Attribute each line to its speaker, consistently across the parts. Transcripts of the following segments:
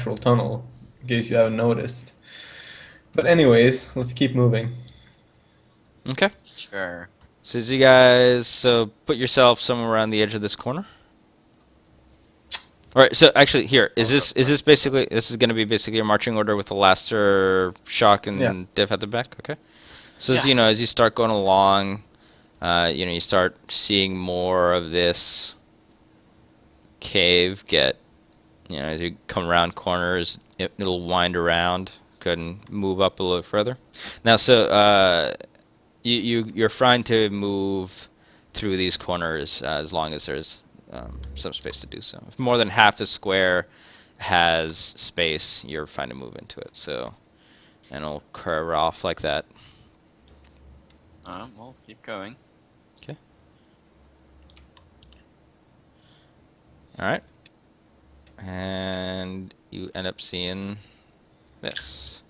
Speaker 1: natural tunnel, in case you haven't noticed. But anyways, let's keep moving.
Speaker 2: Okay.
Speaker 3: Sure.
Speaker 2: So as you guys put yourself somewhere around the edge of this corner. All right. So actually, here is this basically this is going to be basically a marching order with the Laster, Shock,
Speaker 1: Yeah.
Speaker 2: and Div at the back. Okay. So
Speaker 3: Yeah.
Speaker 2: as you start going along, you start seeing more of this cave get. As you come around corners, it'll wind around. Go ahead and move up a little further. Now, so you're fine to move through these corners as long as there's some space to do so. If more than half the square has space, you're fine to move into it. So, and it'll curve off like that.
Speaker 3: Well, keep going.
Speaker 2: Okay. All right. And you end up seeing this.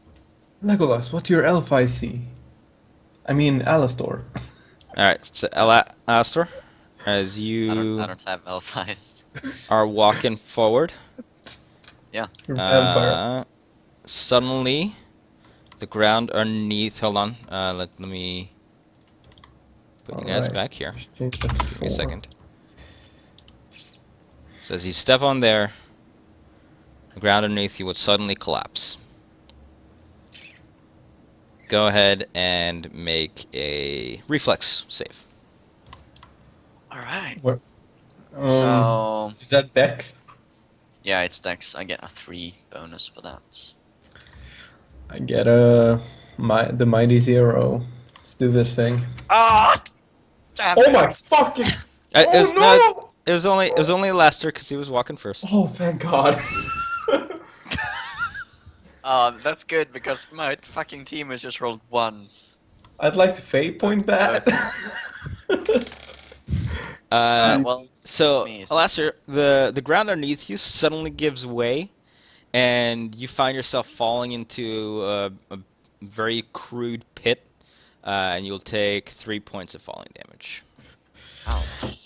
Speaker 1: Legolas, what's your elf I see? I mean, Alastor.
Speaker 2: All right. So, Astor, as
Speaker 3: I
Speaker 2: you
Speaker 3: don't have elf eyes.
Speaker 2: are walking forward,
Speaker 3: Yeah.
Speaker 1: Your vampire.
Speaker 2: suddenly the ground underneath. Hold on. Let me put you guys
Speaker 1: Alright.
Speaker 2: back here.
Speaker 1: Just change that to
Speaker 2: Give me a
Speaker 1: 4.
Speaker 2: second. So as you step on there, the ground underneath you would suddenly collapse. Go ahead and make a reflex save.
Speaker 3: All right.
Speaker 1: What?
Speaker 3: So
Speaker 1: Is that Dex?
Speaker 3: yeah, it's Dex. I get a 3 bonus for that.
Speaker 1: I get the mighty 0. Let's do this thing.
Speaker 3: Ah! Damn
Speaker 1: Oh
Speaker 3: it.
Speaker 1: my fucking!
Speaker 2: It was,
Speaker 1: Oh
Speaker 2: no,
Speaker 1: no!
Speaker 2: it was only Lester because he was walking first.
Speaker 1: Oh, thank God.
Speaker 3: That's good because my fucking team has just rolled ones.
Speaker 1: I'd like to fate point that.
Speaker 3: Well,
Speaker 2: So,
Speaker 3: just me,
Speaker 2: Lester, the ground underneath you suddenly gives way, and you find yourself falling into a very crude pit, and you'll take 3 points of falling damage.
Speaker 3: Ouch.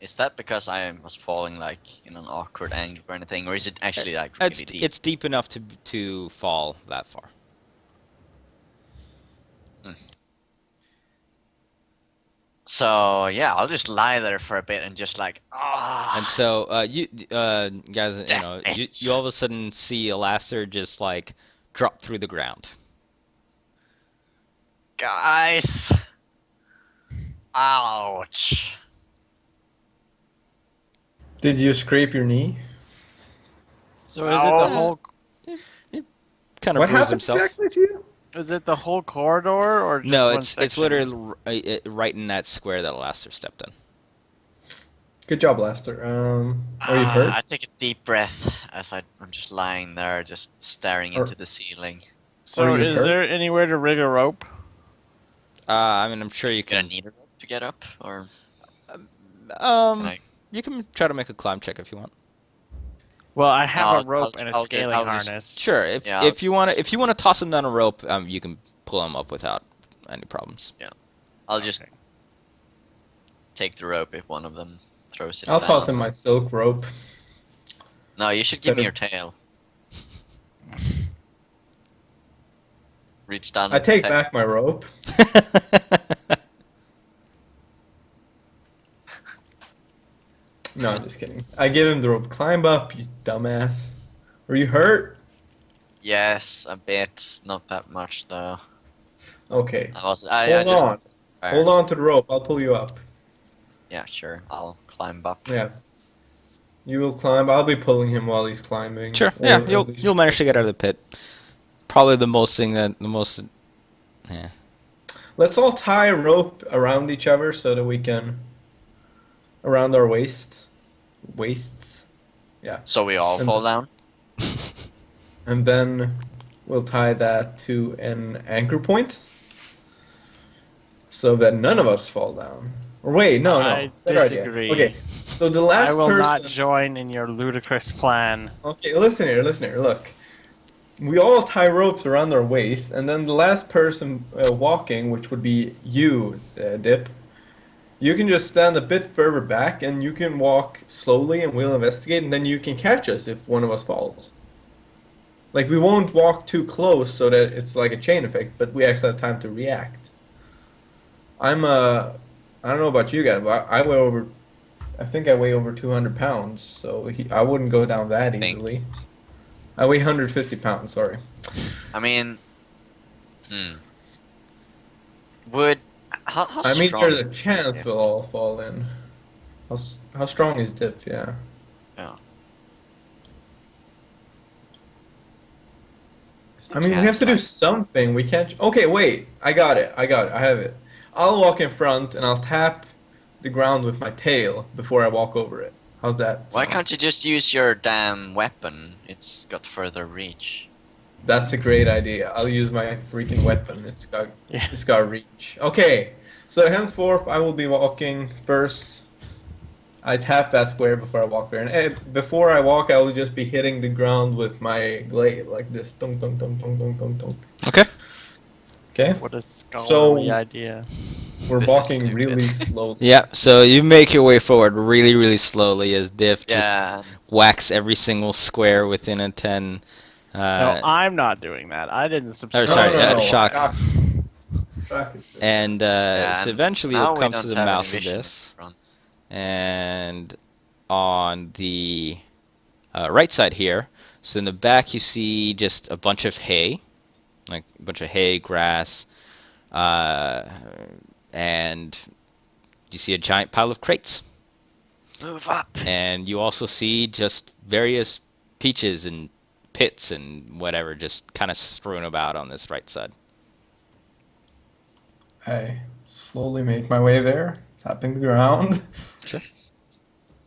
Speaker 3: Is that because I was falling like in an awkward angle or anything, or is it actually like really deep?
Speaker 2: It's deep enough to fall that far.
Speaker 3: So yeah, I'll just lie there for a bit and just like
Speaker 2: And so you guys,
Speaker 3: Damn it.
Speaker 2: you all of a sudden see Alastair just like drop through the ground.
Speaker 3: guys. Ouch.
Speaker 1: Did you scrape your knee?
Speaker 4: So is it the whole?
Speaker 2: Kind of
Speaker 1: What
Speaker 2: bruised
Speaker 1: happened
Speaker 2: himself.
Speaker 1: exactly to you?
Speaker 4: Is it the whole corridor or just
Speaker 2: No,
Speaker 4: one
Speaker 2: it's
Speaker 4: section?
Speaker 2: literally right in that square that Alastair stepped in.
Speaker 1: Good job, Lester. Are you hurt?
Speaker 3: I take a deep breath as I'm just lying there, just staring
Speaker 1: Or-
Speaker 3: into the ceiling.
Speaker 4: So
Speaker 1: Are you
Speaker 4: is
Speaker 1: hurt?
Speaker 4: there anywhere to rig a rope?
Speaker 2: I mean, I'm sure you
Speaker 3: Gonna
Speaker 2: can.
Speaker 3: need a rope to get up, or can
Speaker 2: Um,
Speaker 3: I?
Speaker 2: you can try to make a climb check if you want.
Speaker 4: Well, I have
Speaker 3: I'll-
Speaker 4: a rope
Speaker 3: I'll-
Speaker 4: and a
Speaker 3: I'll just-
Speaker 4: scaling
Speaker 3: I'll just-
Speaker 4: harness.
Speaker 2: Sure, if
Speaker 3: Yeah,
Speaker 2: if you want to toss him down a rope, you can pull him up without any problems.
Speaker 3: I'll just
Speaker 4: Okay.
Speaker 3: take the rope if one of them throws it.
Speaker 1: I'll
Speaker 3: down.
Speaker 1: toss in my silk rope.
Speaker 3: No, you should give me your
Speaker 1: Better-
Speaker 3: tail. Reach down.
Speaker 1: I
Speaker 3: and
Speaker 1: take
Speaker 3: take-
Speaker 1: back my rope. No, I'm just kidding. I give him the rope. Climb up, you dumbass. Are you hurt?
Speaker 3: Yes, a bit. Not that much though.
Speaker 1: Okay.
Speaker 3: I
Speaker 1: Hold
Speaker 3: just
Speaker 1: on. Hold on to the rope. I'll pull you up.
Speaker 3: Yeah, sure. I'll climb up.
Speaker 1: Yeah. You will climb. I'll be pulling him while he's climbing.
Speaker 2: Sure.
Speaker 1: Or
Speaker 2: Yeah,
Speaker 1: at least-
Speaker 2: you'll manage to get out of the pit. Probably the most. Yeah.
Speaker 1: Let's all tie a rope around each other so that we can. Around our waists. Yeah.
Speaker 3: So we all
Speaker 1: And-
Speaker 3: fall down.
Speaker 1: And then we'll tie that to an anchor point so that none of us fall down. Or wait, no.
Speaker 4: I
Speaker 1: Better idea.
Speaker 4: disagree.
Speaker 1: Okay, so the last
Speaker 4: I will
Speaker 1: person.
Speaker 4: not join in your ludicrous plan.
Speaker 1: Okay, listen here. Look, we all tie ropes around our waist, and then the last person walking, which would be you, Dip, you can just stand a bit further back and you can walk slowly and we'll investigate and then you can catch us if one of us falls. Like we won't walk too close so that it's like a chain effect, but we actually have time to react. I don't know about you guys, but I think I weigh over 200 pounds, so I wouldn't go down that
Speaker 3: Think.
Speaker 1: easily. I weigh 150 pounds, sorry.
Speaker 3: I mean, would how
Speaker 1: I mean,
Speaker 3: strong?
Speaker 1: there's a chance
Speaker 3: Yeah.
Speaker 1: we'll all fall in. How strong is Dip? Yeah.
Speaker 3: Yeah.
Speaker 1: I mean, we have to do something. We can't. Okay, wait. I got it. I have it. I'll walk in front and I'll tap the ground with my tail before I walk over it. How's that?
Speaker 3: Why
Speaker 1: sound?
Speaker 3: can't you just use your damn weapon? It's got further reach.
Speaker 1: That's a great idea. I'll use my freaking weapon.
Speaker 4: Yeah.
Speaker 1: It's got reach. Okay. So henceforth, I will be walking first. I tap that square before I walk there, and before I walk, I will just be hitting the ground with my glaive like this. Dunk, dunk, dunk, dunk, dunk, dunk, dunk.
Speaker 2: Okay.
Speaker 1: Okay.
Speaker 4: What a scholarly idea.
Speaker 1: We're
Speaker 3: This is
Speaker 1: walking
Speaker 3: stupid.
Speaker 1: really slowly.
Speaker 2: Yeah, so you make your way forward really, really slowly as Diff just
Speaker 3: Yeah.
Speaker 2: whacks every single square within a 10.
Speaker 4: No, I'm not doing that. I didn't subscribe.
Speaker 2: sorry, Shock.
Speaker 1: Shock.
Speaker 2: And
Speaker 3: Yeah,
Speaker 2: so eventually
Speaker 3: now
Speaker 2: you'll
Speaker 3: we
Speaker 2: come to
Speaker 3: don't
Speaker 2: the
Speaker 3: have any
Speaker 2: mouth of
Speaker 3: vision
Speaker 2: this.
Speaker 3: in front.
Speaker 2: And on the right side here, so in the back you see just a bunch of hay, like a bunch of hay, grass, and you see a giant pile of crates.
Speaker 3: Move up.
Speaker 2: And you also see just various peaches and pits and whatever just kind of strewn about on this right side.
Speaker 1: I slowly make my way there, tapping the ground.
Speaker 2: Sure.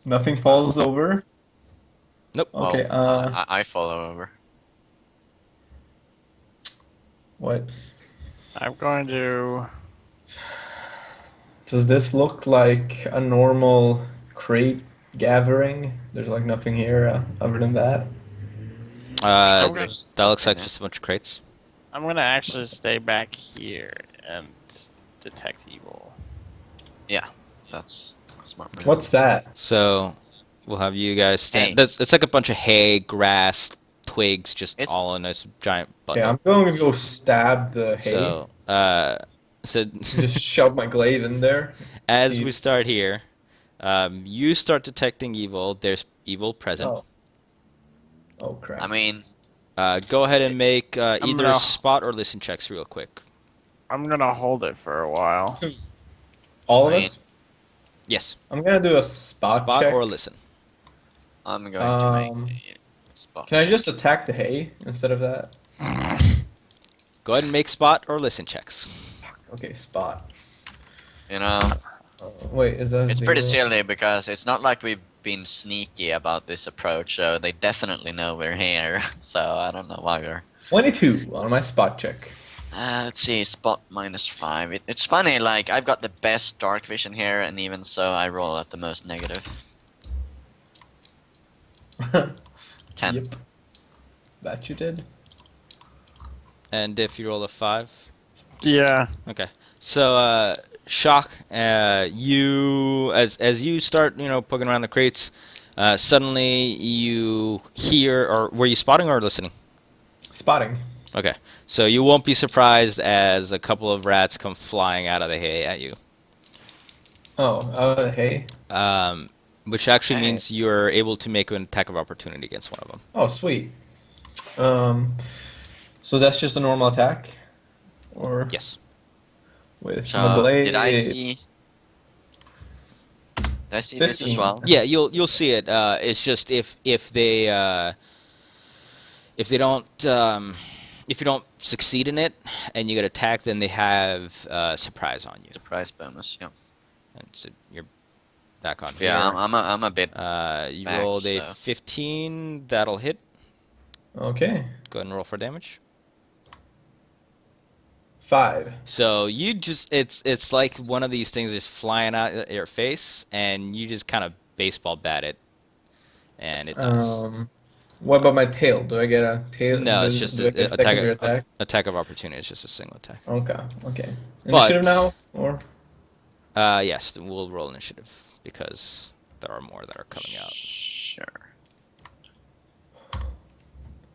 Speaker 1: Nothing falls over.
Speaker 2: Nope.
Speaker 1: Okay.
Speaker 3: Well, I follow over.
Speaker 1: What?
Speaker 4: I'm going to.
Speaker 1: Does this look like a normal crate gathering? There's like nothing here other than that.
Speaker 2: Uh,
Speaker 4: Okay.
Speaker 2: that looks like just a bunch of crates.
Speaker 4: I'm gonna actually stay back here and detect evil.
Speaker 3: Yeah, that's a smart move.
Speaker 1: What's that?
Speaker 2: So we'll have you guys stand.
Speaker 3: Hay.
Speaker 2: It's like a bunch of hay, grass, twigs, just
Speaker 3: It's-
Speaker 2: all in this giant
Speaker 1: Okay,
Speaker 2: bundle.
Speaker 1: I'm going to go stab the hay.
Speaker 2: So,
Speaker 1: Just shove my glaive in there.
Speaker 2: as
Speaker 1: see-
Speaker 2: we start here, you start detecting evil. There's evil present.
Speaker 1: Oh. Oh crap.
Speaker 3: I mean,
Speaker 2: Go ahead and make either
Speaker 4: gonna-
Speaker 2: spot or listen checks real quick.
Speaker 4: I'm gonna hold it for a while.
Speaker 1: all of
Speaker 3: wait.
Speaker 1: us?
Speaker 2: Yes,
Speaker 1: I'm gonna do a spot check.
Speaker 2: or listen.
Speaker 3: I'm going to make
Speaker 1: Um,
Speaker 3: a spot.
Speaker 1: Can I just attack the hay instead of that?
Speaker 2: Go ahead and make spot or listen checks.
Speaker 1: Okay, spot.
Speaker 3: You know,
Speaker 1: Wait, is that
Speaker 3: it's pretty
Speaker 1: 0?
Speaker 3: silly because it's not like we've been sneaky about this approach, so they definitely know we're here. So I don't know why we're.
Speaker 1: 22 on my spot check.
Speaker 3: Let's see, spot -5. It's funny, like I've got the best dark vision here, and even so, I roll at the most negative. 10.
Speaker 1: Yep. That you did.
Speaker 2: And if you roll a 5.
Speaker 4: Yeah.
Speaker 2: Okay. So, Shock, you as you start, poking around the crates, suddenly you hear, or were you spotting or listening?
Speaker 1: Spotting.
Speaker 2: Okay. So you won't be surprised as a couple of rats come flying out of the hay at you.
Speaker 1: Oh, hay.
Speaker 2: Which actually
Speaker 3: Hey.
Speaker 2: means you're able to make an attack of opportunity against one of them.
Speaker 1: Oh, sweet. So that's just a normal attack, or
Speaker 2: Yes.
Speaker 1: with my
Speaker 3: So
Speaker 1: blade.
Speaker 3: did I see? Did I see this as
Speaker 1: 15.
Speaker 3: well?
Speaker 2: Yeah, you'll see it. It's just if they if you don't succeed in it and you get attacked, then they have surprise on you.
Speaker 3: Surprise bonus. Yeah.
Speaker 2: And so you're back on
Speaker 3: Yeah,
Speaker 2: here.
Speaker 3: I'm a bit.
Speaker 2: You
Speaker 3: back,
Speaker 2: rolled a
Speaker 3: so-
Speaker 2: 15. That'll hit.
Speaker 1: Okay.
Speaker 2: Go ahead and roll for damage.
Speaker 1: 5.
Speaker 2: So you just it's like one of these things is flying out at your face, and you just kind of baseball bat it, and it does.
Speaker 1: What about my tail? Do I get a tail?
Speaker 2: No, it's
Speaker 1: do-
Speaker 2: just
Speaker 1: do I
Speaker 2: a
Speaker 1: get secondary attack.
Speaker 2: attack of opportunity. It's just a single attack.
Speaker 1: Okay. Okay.
Speaker 2: But-
Speaker 1: Initiative now, or
Speaker 2: Yes, we'll roll initiative because there are more that are coming out.
Speaker 3: Sure.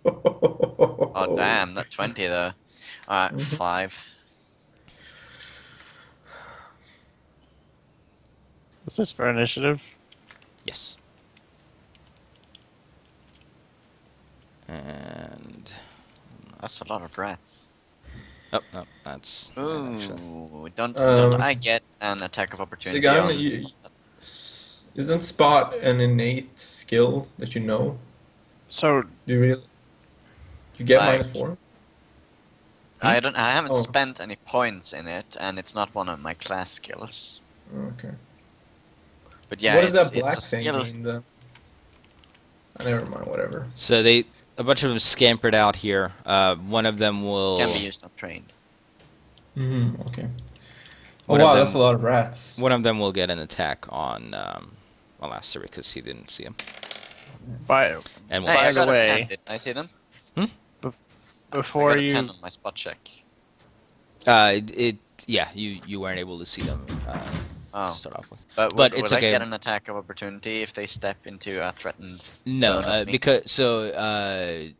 Speaker 3: Oh damn, that 20 though. Alright,
Speaker 1: Mhm.
Speaker 3: 5.
Speaker 4: Is this for initiative?
Speaker 2: Yes. And
Speaker 3: That's a lot of rats.
Speaker 2: oh, no, that's actually.
Speaker 3: Ooh, don't
Speaker 1: Um,
Speaker 3: I get an attack of opportunity
Speaker 1: Sigan,
Speaker 3: on?
Speaker 1: isn't spot an innate skill that you know?
Speaker 4: So
Speaker 1: Do you really? You get
Speaker 3: Like-
Speaker 1: -4?
Speaker 3: I haven't
Speaker 1: Oh.
Speaker 3: spent any points in it, and it's not one of my class skills.
Speaker 1: Okay.
Speaker 3: But yeah,
Speaker 1: what does that
Speaker 3: it's
Speaker 1: black
Speaker 3: a
Speaker 1: thing
Speaker 3: skill.
Speaker 1: mean then? Never mind. Whatever.
Speaker 2: So a bunch of them scampered out here. One of them will.
Speaker 3: Can be used on trained.
Speaker 1: Okay. Oh
Speaker 2: One of
Speaker 1: wow,
Speaker 2: them-
Speaker 1: that's a lot of rats.
Speaker 2: One of them will get an attack on Alastair because he didn't see him.
Speaker 4: by
Speaker 2: And
Speaker 3: Hey,
Speaker 2: we'll
Speaker 3: I
Speaker 4: By the
Speaker 3: got a 10.
Speaker 4: way-
Speaker 3: Did I see them?
Speaker 4: before
Speaker 3: I got a 10
Speaker 4: you
Speaker 3: on my spot check.
Speaker 2: yeah, you weren't able to see them
Speaker 3: Oh,
Speaker 2: to start off with.
Speaker 3: but
Speaker 2: but
Speaker 3: would
Speaker 2: it's
Speaker 3: I
Speaker 2: okay.
Speaker 3: get an attack of opportunity if they step into a threatened?
Speaker 2: No,
Speaker 3: zone of me?
Speaker 2: because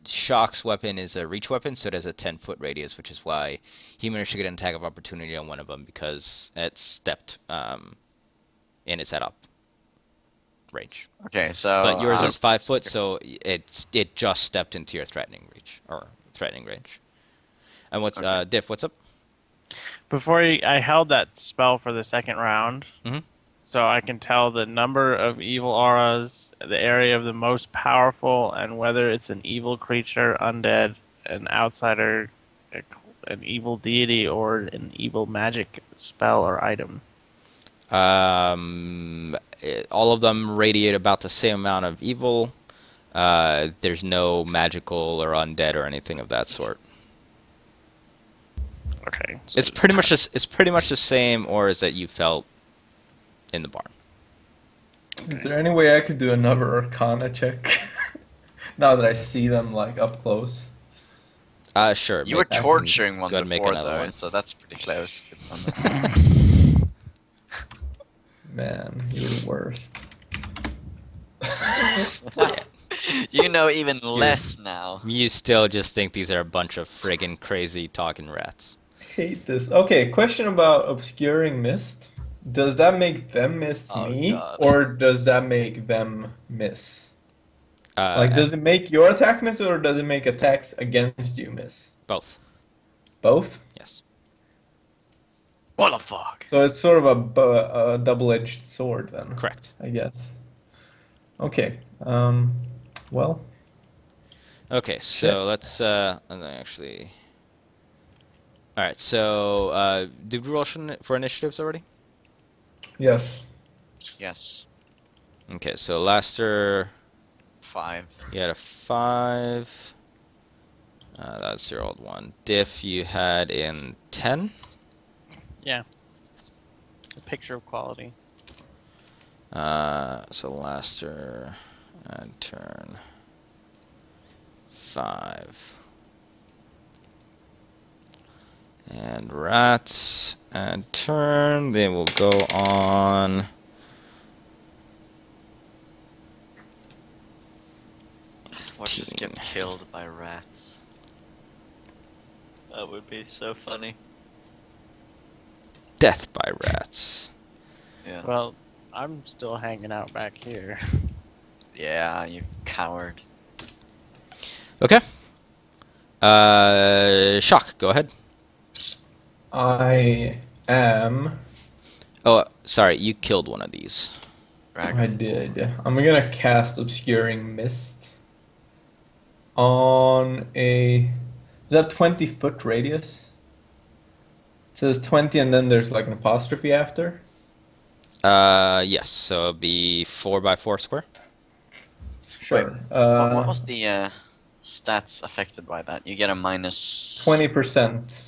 Speaker 2: Shock's weapon is a reach weapon, so it has a 10-foot radius, which is why he managed to get an attack of opportunity on one of them because it stepped in its head up range.
Speaker 3: Okay, so.
Speaker 2: But yours is 5 foot, so it just stepped into your threatening reach or threatening range. And what's
Speaker 3: Okay.
Speaker 2: Diff? What's up?
Speaker 4: I held that spell for the second round,
Speaker 2: Mhm.
Speaker 4: so I can tell the number of evil auras, the area of the most powerful, and whether it's an evil creature, undead, an outsider, an evil deity, or an evil magic spell or item.
Speaker 2: All of them radiate about the same amount of evil. There's no magical or undead or anything of that sort.
Speaker 4: Okay, so
Speaker 2: It's pretty much it's pretty much the same auras that you felt in the barn.
Speaker 1: Is there any way I could do another Arcana check? Now that I see them like up close.
Speaker 2: Sure.
Speaker 3: You were
Speaker 2: I can
Speaker 3: torturing one
Speaker 2: go ahead and make
Speaker 3: before
Speaker 2: another
Speaker 3: though,
Speaker 2: one.
Speaker 3: so that's pretty close.
Speaker 1: Man, you're the worst.
Speaker 3: You know even less now.
Speaker 2: You still just think these are a bunch of friggin' crazy talking rats.
Speaker 1: Hate this. Okay, question about obscuring mist. Does that make them miss
Speaker 3: Oh,
Speaker 1: me,
Speaker 3: God.
Speaker 1: or does that make them miss?
Speaker 2: Uh,
Speaker 1: Like, does it make your attack miss, or does it make attacks against you miss?
Speaker 2: both?
Speaker 1: Both.
Speaker 2: Yes.
Speaker 3: What the fuck?
Speaker 1: So it's sort of a double-edged sword then.
Speaker 2: Correct.
Speaker 1: I guess. Okay. Well.
Speaker 2: Okay, so
Speaker 1: Shit.
Speaker 2: let's actually. All right. So did we roll for initiatives already?
Speaker 1: Yes.
Speaker 3: Yes.
Speaker 2: Okay, so Laster,
Speaker 3: 5.
Speaker 2: you had a 5. That's your old one. Diff, you had in 10.
Speaker 4: Yeah. A picture of quality.
Speaker 2: So Laster and turn 5. And rats and turn. They will go on.
Speaker 3: Watch us get
Speaker 2: 18.
Speaker 3: killed by rats. That would be so funny.
Speaker 2: Death by rats.
Speaker 3: Yeah.
Speaker 4: Well, I'm still hanging out back here.
Speaker 3: Yeah, you coward.
Speaker 2: Okay. Shock, go ahead.
Speaker 1: I am.
Speaker 2: Oh, sorry, you killed one of these.
Speaker 3: Drag.
Speaker 1: I did. I'm gonna cast Obscuring Mist on a. Is that 20-foot radius? It says 20, and then there's like an apostrophe after.
Speaker 2: Yes, so it'll be 4x4 square.
Speaker 1: Sure.
Speaker 3: What was the stats affected by that? You get a minus
Speaker 1: 20%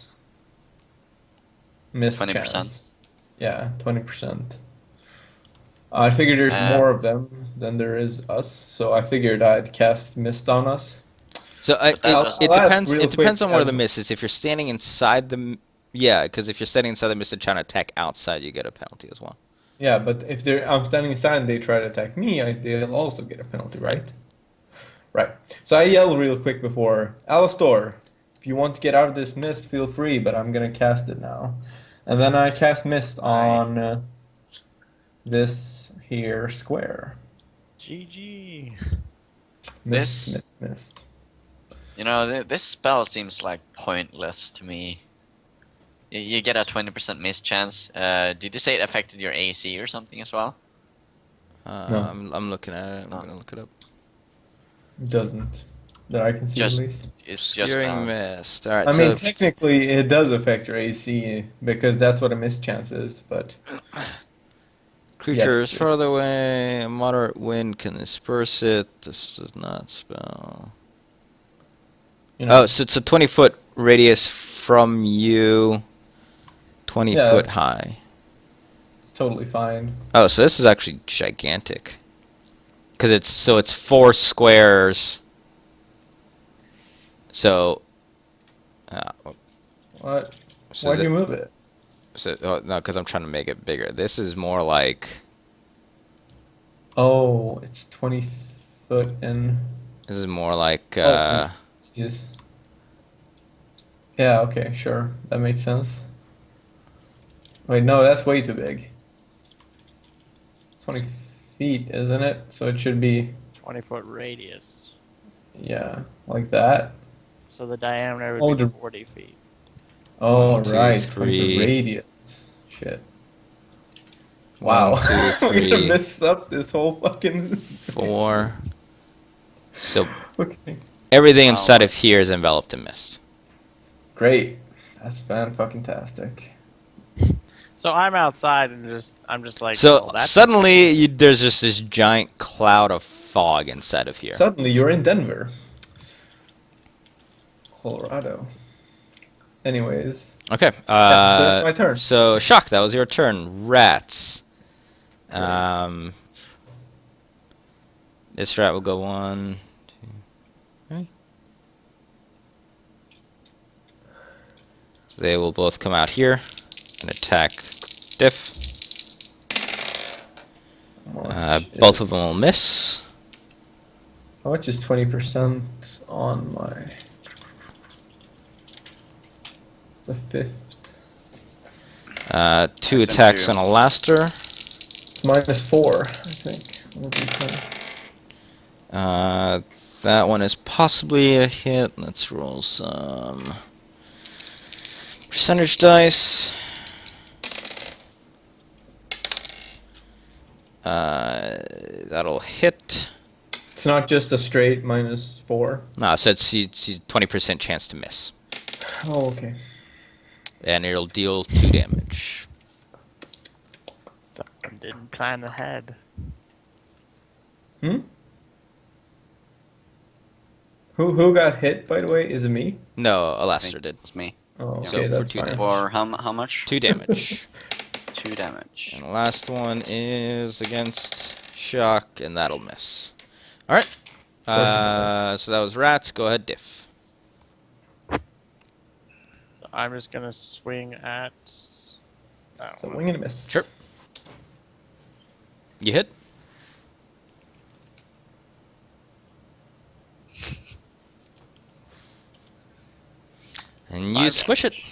Speaker 1: miss
Speaker 3: 20%?
Speaker 1: chance. Yeah, 20%. I figured there's more of them than there is us, so I figured I'd cast Mist on us.
Speaker 2: So
Speaker 3: But that
Speaker 2: it
Speaker 3: doesn't-
Speaker 2: it
Speaker 1: I'll ask
Speaker 2: depends.
Speaker 1: real
Speaker 2: It depends
Speaker 1: quick,
Speaker 2: on where
Speaker 1: as-
Speaker 2: the miss is. If you're standing inside the Yeah, because if you're standing inside the mist and trying to attack outside, you get a penalty as well.
Speaker 1: Yeah, but if I'm standing inside and they try to attack me, they'll also get a penalty, right? Right. So I yell real quick before, Alastor, if you want to get out of this mist, feel free, but I'm gonna cast it now. And then I cast mist on this here square.
Speaker 4: GG.
Speaker 1: Mist,
Speaker 3: This-
Speaker 1: mist, mist.
Speaker 3: You know, this spell seems like pointless to me. You get a 20% miss chance. Did you say it affected your AC or something as well?
Speaker 1: No.
Speaker 2: I'm looking at it. I'm
Speaker 3: No.
Speaker 2: gonna look it up.
Speaker 1: It doesn't. That I can see
Speaker 3: Just-
Speaker 1: at least.
Speaker 3: It's just
Speaker 2: Obscuring mist. All right.
Speaker 1: I
Speaker 2: so
Speaker 1: mean, technically, it does affect your AC because that's what a mist chance is, but
Speaker 2: creatures
Speaker 1: yes.
Speaker 2: farther away, a moderate wind can disperse it. This does not spell.
Speaker 1: you know.
Speaker 2: Oh, so it's a 20-foot radius from you, 20
Speaker 1: Yeah,
Speaker 2: foot
Speaker 1: that's-
Speaker 2: high.
Speaker 1: It's totally fine.
Speaker 2: Oh, so this is actually gigantic. Because it's 4 squares. So.
Speaker 1: What?
Speaker 2: So
Speaker 1: Why'd
Speaker 2: the-
Speaker 1: you move it?
Speaker 2: So, oh, no, because I'm trying to make it bigger. This is more like.
Speaker 1: Oh, it's 20 foot in.
Speaker 2: This is more like.
Speaker 1: Yes. Yeah, okay, sure. That makes sense. Wait, no, that's way too big. It's 20 feet, isn't it? So it should be,
Speaker 4: 20-foot radius.
Speaker 1: yeah, like that.
Speaker 4: So the diameter
Speaker 1: Oh,
Speaker 4: would be
Speaker 1: the-
Speaker 4: 40 feet.
Speaker 1: Oh,
Speaker 2: 1, 2,
Speaker 1: right. 20
Speaker 2: 3.
Speaker 1: foot radius. Shit. Wow.
Speaker 2: 1, 2,
Speaker 1: We're
Speaker 2: 3,
Speaker 1: gonna mess up this whole fucking.
Speaker 2: 4. So
Speaker 1: Okay.
Speaker 2: everything
Speaker 3: Wow.
Speaker 2: inside of here is enveloped in mist.
Speaker 1: Great. That's fan-fucking-tastic.
Speaker 4: So I'm outside and I'm just like.
Speaker 2: So
Speaker 4: well, that's
Speaker 2: suddenly there's just this giant cloud of fog inside of here.
Speaker 1: Suddenly you're in Denver. Colorado. Anyways.
Speaker 2: Okay.
Speaker 1: Yeah, so it's my turn.
Speaker 2: So Shock, that was your turn. Rats.
Speaker 1: Great.
Speaker 2: This rat will go 1, 2, 3. So they will both come out here and attack Diff. Both of them will miss.
Speaker 1: How much is 20% on my... The fifth.
Speaker 2: 2
Speaker 3: sent
Speaker 2: attacks
Speaker 3: you.
Speaker 2: on Alaster.
Speaker 1: It's -4, I think. Will be 20.
Speaker 2: That one is possibly a hit. Let's roll some percentage dice. That'll hit.
Speaker 1: It's not just a straight -4.
Speaker 2: No, so it's 20% chance to miss.
Speaker 1: Oh, okay.
Speaker 2: And it'll deal 2 damage.
Speaker 4: Someone didn't plan ahead.
Speaker 1: Hmm? Who got hit, by the way? Is it me?
Speaker 2: No,
Speaker 3: I
Speaker 2: Alaster
Speaker 3: think
Speaker 2: did.
Speaker 3: It's me.
Speaker 1: Oh,
Speaker 2: So
Speaker 1: okay,
Speaker 2: for
Speaker 1: that's
Speaker 2: 2
Speaker 1: fine.
Speaker 2: damage.
Speaker 3: For how much?
Speaker 2: 2 damage.
Speaker 3: 2 damage.
Speaker 2: And the last one is against Shock, and that'll miss. Alright.
Speaker 1: course it does.
Speaker 2: So that was Rats. Go ahead, Diff.
Speaker 4: So I'm just gonna swing at. That
Speaker 1: So
Speaker 4: one.
Speaker 1: wing and a miss.
Speaker 2: Sure. You hit? And you
Speaker 4: 5
Speaker 2: squish it.
Speaker 4: damage.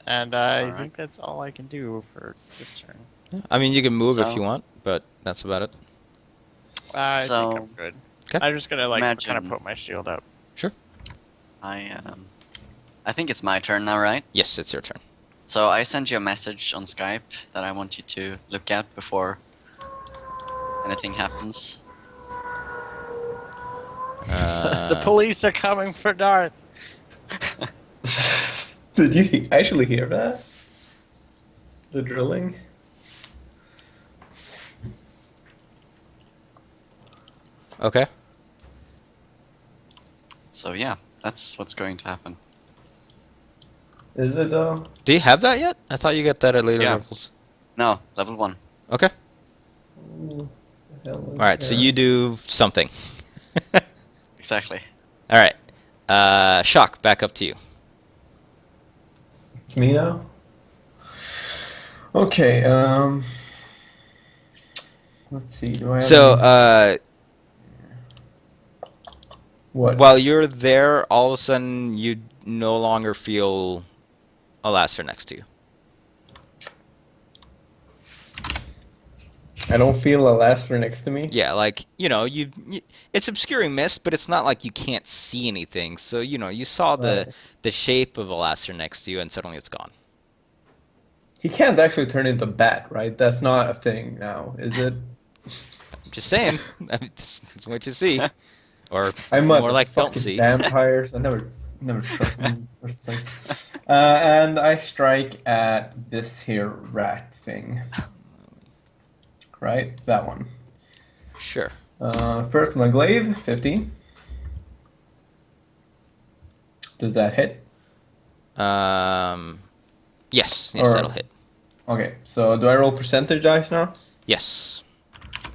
Speaker 4: And I
Speaker 3: Alright.
Speaker 4: think that's all I can do for this turn.
Speaker 2: I mean, you can move if
Speaker 3: So-
Speaker 2: you want, but that's about it.
Speaker 4: I
Speaker 3: So,
Speaker 4: think I'm good.
Speaker 2: 'Kay.
Speaker 4: I'm just gonna like kind
Speaker 3: imagine-
Speaker 4: of put my shield up.
Speaker 3: I think it's my turn now, right?
Speaker 2: Yes, it's your turn.
Speaker 3: So I sent you a message on Skype that I want you to look at before anything happens.
Speaker 4: The police are coming for Darth.
Speaker 1: Did you actually hear that? The drilling?
Speaker 2: Okay.
Speaker 3: So yeah, that's what's going to happen.
Speaker 1: Is it though?
Speaker 2: Do you have that yet? I thought you got that at later
Speaker 3: Yeah.
Speaker 2: levels.
Speaker 3: No, level 1.
Speaker 2: Okay.
Speaker 1: Ooh, the hell is
Speaker 2: Alright, so
Speaker 1: that?
Speaker 2: you do something.
Speaker 3: Exactly.
Speaker 2: Alright. Shock, back up to you.
Speaker 1: It's me now. Okay. Let's see. Do I have
Speaker 2: So,
Speaker 1: any- what?
Speaker 2: while you're there, all of a sudden you no longer feel Alastair next to you.
Speaker 1: I don't feel Alastair next to me.
Speaker 2: Yeah, like, it's obscuring mist, but it's not like you can't see anything. So, you saw
Speaker 1: Right.
Speaker 2: the shape of Alastair next to you, and suddenly it's gone.
Speaker 1: He can't actually turn into bat, right? That's not a thing now, is it?
Speaker 2: I'm just saying. I mean, that's what you see. Or
Speaker 1: I'm
Speaker 2: more like don't
Speaker 1: fucking
Speaker 2: see.
Speaker 1: vampires. I never trust them in the first place. And I strike at this here rat thing. Right, that one.
Speaker 2: Sure.
Speaker 1: First my glaive, 15. Does that hit?
Speaker 2: Yes,
Speaker 1: Or-
Speaker 2: that'll hit.
Speaker 1: Okay, so do I roll percentage dice now?
Speaker 2: Yes.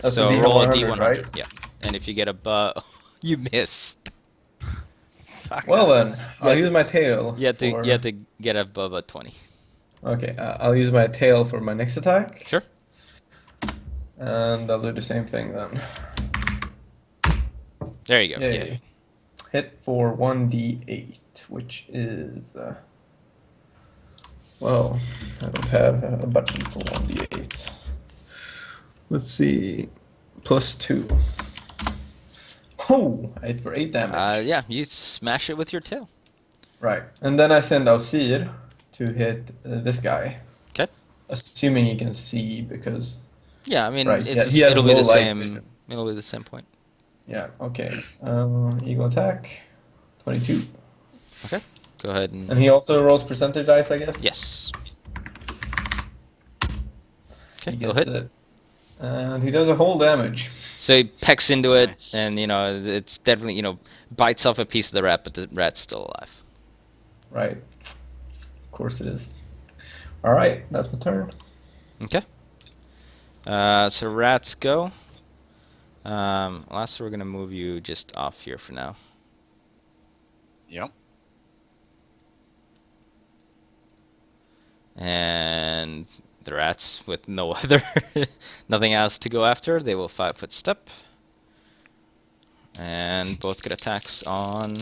Speaker 1: That's
Speaker 2: So
Speaker 1: a
Speaker 2: roll a
Speaker 1: D100,
Speaker 2: D100.
Speaker 1: right?
Speaker 2: Yeah. And if you get you missed.
Speaker 4: Suck.
Speaker 1: Well then, I'll
Speaker 2: Yeah,
Speaker 1: use my tail.
Speaker 2: You have to
Speaker 1: for-
Speaker 2: you have to get above a 20.
Speaker 1: Okay, I'll use my tail for my next attack.
Speaker 2: Sure.
Speaker 1: And I'll do the same thing then.
Speaker 2: There you go.
Speaker 1: Yay.
Speaker 2: Yeah.
Speaker 1: Hit for 1d8, which is. Well, I don't have a button for 1d8. Let's see. +2. Oh, I hit for 8 damage.
Speaker 2: Yeah, you smash it with your tail.
Speaker 1: Right. And then I send Alcir to hit this guy.
Speaker 2: Okay.
Speaker 1: Assuming he can see, because.
Speaker 2: Yeah, I mean,
Speaker 1: Right,
Speaker 2: it's
Speaker 1: yeah,
Speaker 2: just,
Speaker 1: he has
Speaker 2: it'll be
Speaker 1: low
Speaker 2: the
Speaker 1: light
Speaker 2: same.
Speaker 1: vision.
Speaker 2: It'll be the same point.
Speaker 1: Yeah, okay. Eagle attack. 22.
Speaker 2: Okay. Go ahead and.
Speaker 1: And he also rolls percentage dice, I guess?
Speaker 2: Yes. Okay,
Speaker 1: He
Speaker 2: it'll
Speaker 1: gets
Speaker 2: hit.
Speaker 1: it. And he does a whole damage.
Speaker 2: So he pecks into it,
Speaker 3: Nice.
Speaker 2: and it's definitely bites off a piece of the rat, but the rat's still alive.
Speaker 1: Right. Of course it is. Alright, that's my turn.
Speaker 2: Okay. So rats go. Last we're gonna move you just off here for now.
Speaker 3: Yep.
Speaker 2: And the rats with no other, nothing else to go after, they will 5-foot step. And both get attacks on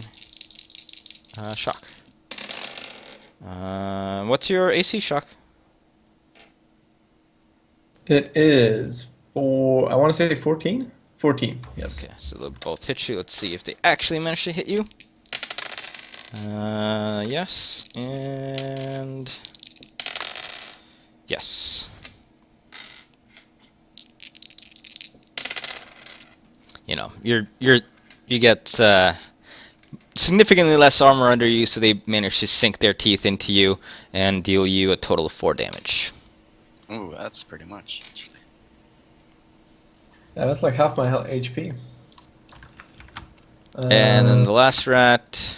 Speaker 2: Shock. What's your AC, Shock?
Speaker 1: It is I want to say 14? 14, yes.
Speaker 2: Okay, so they'll both hit you. Let's see if they actually manage to hit you. Yes, and yes. You get significantly less armor under you, so they manage to sink their teeth into you and deal you a total of 4 damage.
Speaker 3: Ooh, that's pretty much. Actually.
Speaker 1: Yeah, that's like half my HP.
Speaker 2: And then the last rat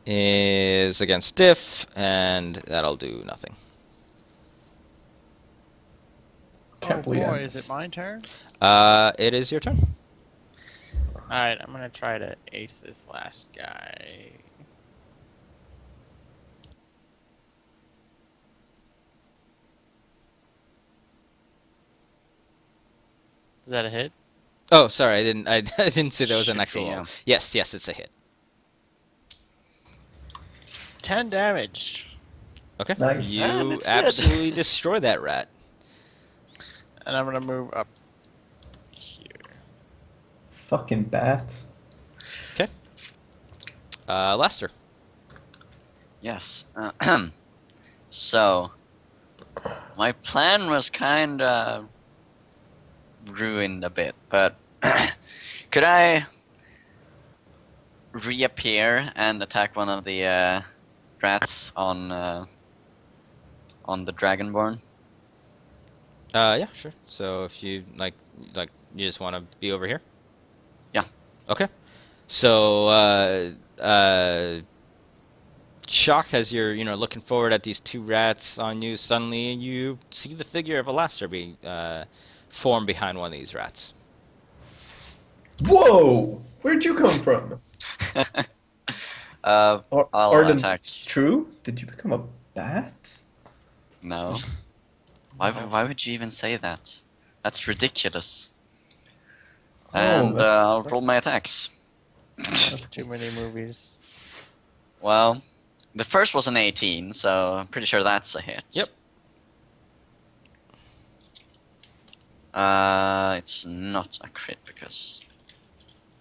Speaker 2: is against Diff, and that'll do nothing.
Speaker 1: Can't
Speaker 4: Oh
Speaker 1: believe
Speaker 4: boy,
Speaker 1: I
Speaker 4: is it
Speaker 1: missed.
Speaker 4: my turn?
Speaker 2: It is your turn.
Speaker 4: Alright, I'm gonna try to ace this last guy. Is that a hit?
Speaker 2: Oh, sorry, I didn't. I didn't say that was an
Speaker 3: Should
Speaker 2: actual
Speaker 3: be,
Speaker 2: roll.
Speaker 3: yeah.
Speaker 2: Yes, it's a hit.
Speaker 4: 10 damage.
Speaker 2: Okay.
Speaker 1: Nice.
Speaker 2: You
Speaker 3: that's good.
Speaker 2: absolutely destroy that rat.
Speaker 4: And I'm gonna move up here.
Speaker 1: Fucking bat.
Speaker 2: Lester.
Speaker 3: Yes. So, my plan was kind of ruined a bit, but could I reappear and attack one of the rats on the Dragonborn?
Speaker 2: Yeah, sure. So if you like you just want to be over here.
Speaker 3: Yeah.
Speaker 2: Okay. So Shock, as you're looking forward at these 2 rats on you, suddenly you see the figure of Alastair be formed behind one of these rats.
Speaker 1: Whoa! Where'd you come from?
Speaker 3: I'll
Speaker 1: Are the
Speaker 3: attack.
Speaker 1: myths true? Did you become a bat?
Speaker 3: No. Why would you even say that? That's ridiculous.
Speaker 1: Oh,
Speaker 3: And I'll roll my attacks.
Speaker 4: That's too many movies.
Speaker 3: Well, the first was an 18, so I'm pretty sure that's a hit.
Speaker 2: Yep.
Speaker 3: It's not a crit because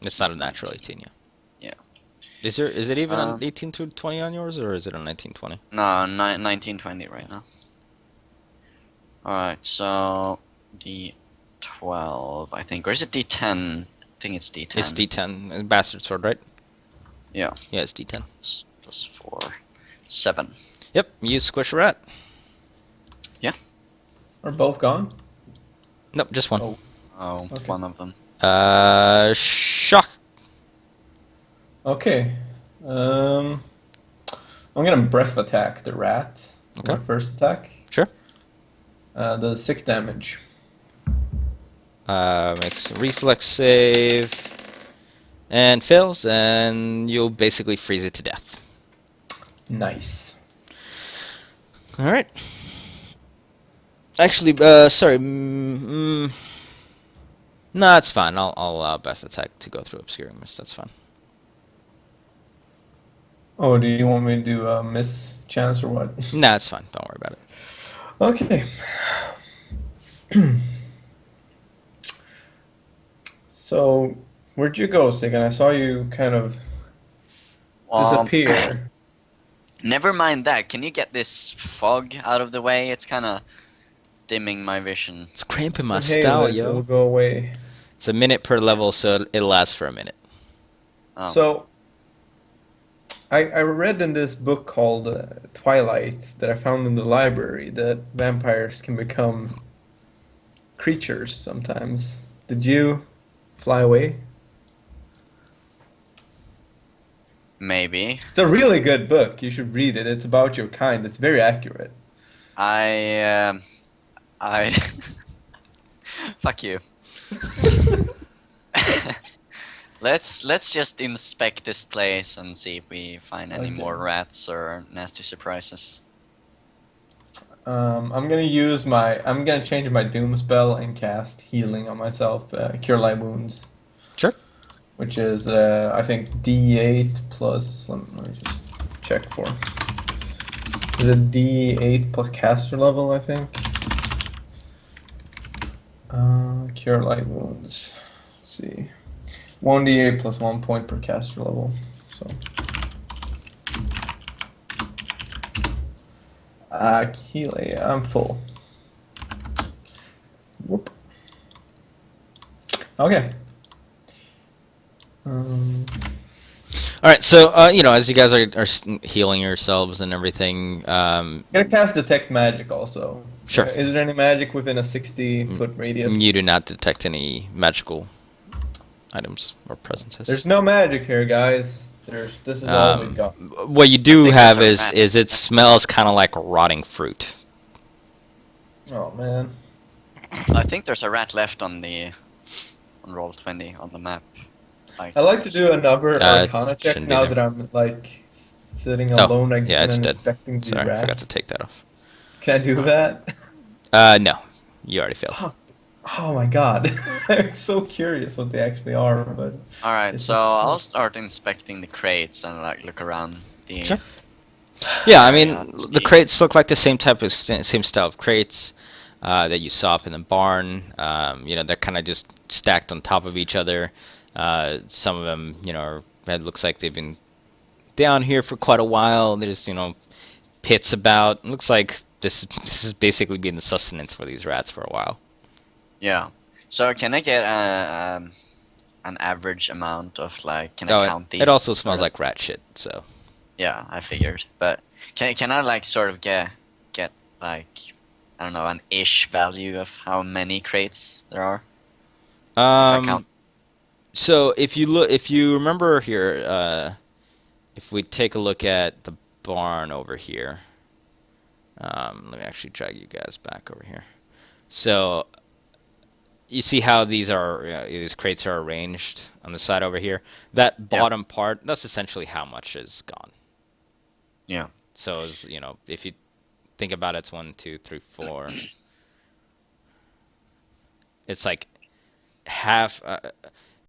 Speaker 2: It's not a natural 18, yeah.
Speaker 3: Yeah.
Speaker 2: Is it even an
Speaker 3: Um,
Speaker 2: 18 to 20 on yours, or is it a 1920?
Speaker 3: no, 1920 right now. Alright, so D12, I think, or is it D10? I think it's D10.
Speaker 2: It's D10. Bastard sword, right?
Speaker 3: Yeah,
Speaker 2: Yeah, it's D10.
Speaker 3: plus 4, 7.
Speaker 2: Yep, you squish a rat.
Speaker 1: Are both gone?
Speaker 2: Nope, just one.
Speaker 1: Oh.
Speaker 3: Oh,
Speaker 1: Okay.
Speaker 3: one of them.
Speaker 2: Shock.
Speaker 1: Okay. I'm gonna breath attack the rat.
Speaker 2: Okay.
Speaker 1: My first attack.
Speaker 2: Sure.
Speaker 1: Does 6 damage.
Speaker 2: Makes a reflex save. And fails, and you'll basically freeze it to death.
Speaker 1: Nice.
Speaker 2: Alright. Actually, sorry. No, it's fine. I'll allow Best Attack to go through Obscuring Mist. That's fine.
Speaker 1: Oh, do you want me to do a miss chance or what?
Speaker 2: Nah, it's fine. Don't worry about it.
Speaker 1: Okay. So, where'd you go, Sigyn? I saw you kind of disappear.
Speaker 3: Never mind that. Can you get this fog out of the way? It's kind of dimming my vision.
Speaker 2: It's cramping my
Speaker 1: Hey,
Speaker 2: style,
Speaker 1: it will
Speaker 2: yo.
Speaker 1: go away.
Speaker 2: It's a minute per level, so it'll last for a minute.
Speaker 3: Oh.
Speaker 1: So, I read in this book called Twilight that I found in the library that vampires can become creatures sometimes. Did you fly away?
Speaker 3: Maybe.
Speaker 1: It's a really good book. You should read it. It's about your kind. It's very accurate.
Speaker 3: I fuck you. Let's just inspect this place and see if we find any
Speaker 1: Okay.
Speaker 3: more rats or nasty surprises.
Speaker 1: I'm gonna change my doom spell and cast healing on myself, cure light wounds,
Speaker 2: Sure.
Speaker 1: which is I think D8 plus. Let me just check for. Is it D8 plus caster level? I think. Cure light wounds. Let's see. 1d8 plus 1 point per caster level. So. Healing. I'm full. Whoop. Okay.
Speaker 2: All right, so as you guys are healing yourselves and everything,
Speaker 1: I'm gonna cast detect magic also.
Speaker 2: Sure.
Speaker 1: Is there any magic within a 60-foot radius?
Speaker 2: you do not detect any magical items or presences.
Speaker 1: There's no magic here, guys. This is all we got.
Speaker 2: What you do
Speaker 3: think
Speaker 2: have
Speaker 3: there's a
Speaker 2: is it smells kind of like rotting fruit.
Speaker 1: Oh man.
Speaker 3: I think there's a rat left on Roll20 on the map.
Speaker 1: I'd like to do another Arcana check
Speaker 2: shouldn't be
Speaker 1: now
Speaker 2: there.
Speaker 1: that I'm like sitting
Speaker 2: Oh,
Speaker 1: alone again
Speaker 2: yeah, it's
Speaker 1: and
Speaker 2: dead.
Speaker 1: inspecting the
Speaker 2: Sorry,
Speaker 1: rats.
Speaker 2: I forgot to take that off.
Speaker 1: Can I do that?
Speaker 2: No, you already failed.
Speaker 1: Oh my god. I'm so curious what they actually are, but
Speaker 3: Alright,
Speaker 1: It's
Speaker 3: so
Speaker 1: not-
Speaker 3: I'll start inspecting the crates and like look around the.
Speaker 2: Sure. Yeah, I mean,
Speaker 3: Yeah,
Speaker 2: the crates look like the same type of same style of crates that you saw up in the barn. They're kind of just stacked on top of each other. Some of them, it looks like they've been down here for quite a while. There's, pits about. It looks like this is basically been the sustenance for these rats for a while.
Speaker 3: Yeah. So can I get an average amount of like? Can I count these?
Speaker 2: It also smells
Speaker 3: sort of-
Speaker 2: like rat shit. So
Speaker 3: Yeah, I figured. But can I like sort of get like I don't know an ish value of how many crates there are? If I count.
Speaker 2: So if you remember here, if we take a look at the barn over here, let me actually drag you guys back over here. So you see how these crates are arranged on the side over here? That bottom part, that's essentially how much is gone.
Speaker 3: Yeah.
Speaker 2: So, if you think about it, it's 1, 2, 3, 4. It's like half